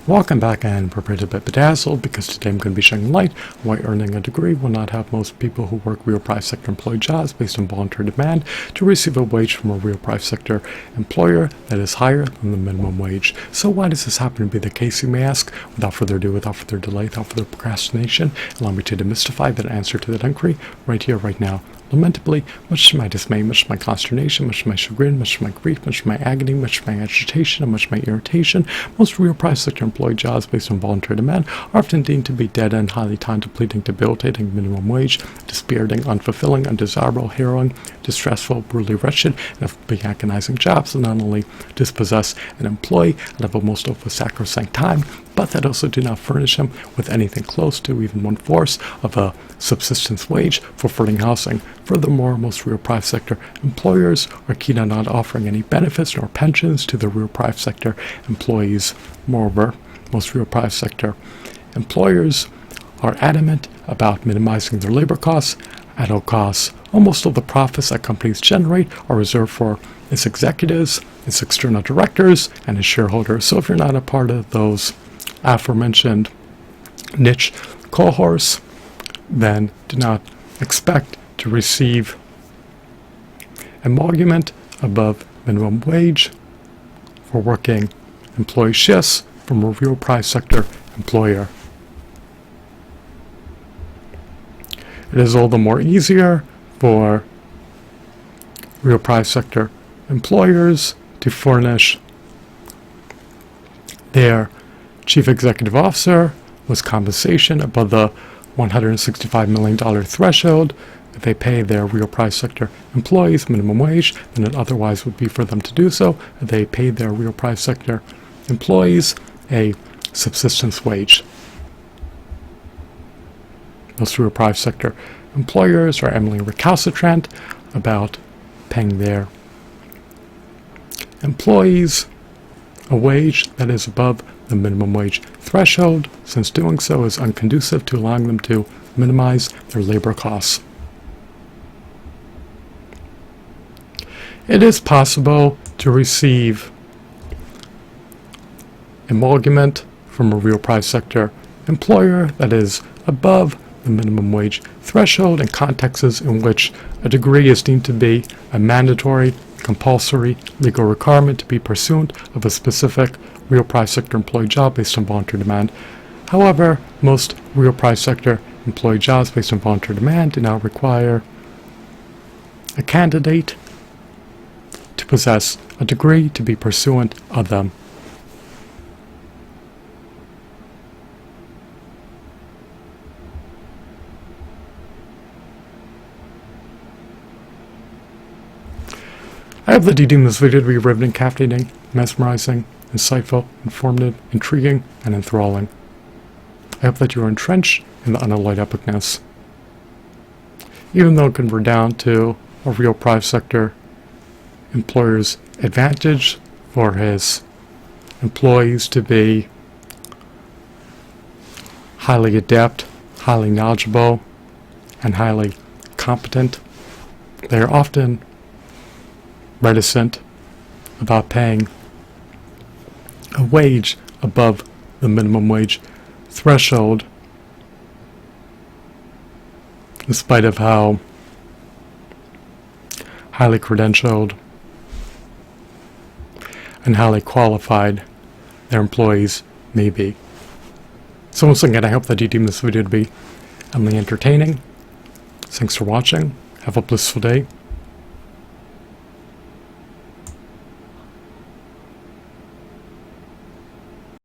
Welcome back and prepare to get bedazzled, because today I'm going to be shedding light on why earning a degree will not have most people who work real private sector employee jobs based on voluntary demand to receive a wage from a real private sector employer that is higher than the minimum wage. So why does this happen to be the case, you may ask? Without further ado, without further delay, without further procrastination, allow me to demystify that answer to that inquiry right here, right now. Lamentably, much to my dismay, much to my consternation, much to my chagrin, much to my grief, much to my agony, much to my agitation, and much to my irritation, most real private sector employee jobs based on voluntary demand are often deemed to be dead-end, highly time-depleting, debilitating, minimum wage, dispiriting, unfulfilling, undesirable, harrowing, distressful, brutally wretched, and agonizing jobs that not only dispossess an employee out of almost over sacrosanct time, but that also do not furnish him with anything close to even one-fourth of a subsistence wage for footing housing. Furthermore, most real private sector employers are keen on not offering any benefits nor pensions to their real private sector employees. Moreover, most real private sector employers are adamant about minimizing their labor costs at all costs. Almost all the profits that companies generate are reserved for its executives, its external directors, and its shareholders. So if you're not a part of those aforementioned niche cohorts, then do not expect to receive emolument above minimum wage for working employee shifts from a real private sector employer. It is all the more easier for real private sector employers to furnish their chief executive officer with compensation above the $165 million threshold if they pay their real private sector employees minimum wage than it otherwise would be for them to do so if they paid their real private sector employees a subsistence wage. Most real private sector employers are eminently recalcitrant about paying their employees a wage that is above the minimum wage threshold, since doing so is unconducive to allowing them to minimize their labor costs. It is possible to receive emolument from a real private sector employer that is above the minimum wage threshold in contexts in which a degree is deemed to be a mandatory, compulsory legal requirement to be pursuant of a specific real private sector employee job based on voluntary demand. However, most real private sector employee jobs based on voluntary demand do not require a candidate to possess a degree to be pursuant of them. I hope that you deem this video to be riveting, captivating, mesmerizing, insightful, informative, intriguing, and enthralling. I hope that you are entrenched in the unalloyed epicness. Even though it can redound to a real private sector employer's advantage for his employees to be highly adept, highly knowledgeable, and highly competent, they are often reticent about paying a wage above the minimum wage threshold, in spite of how highly credentialed and highly qualified their employees may be. So once again, I hope that you deem this video to be eminently entertaining. Thanks for watching. Have a blissful day.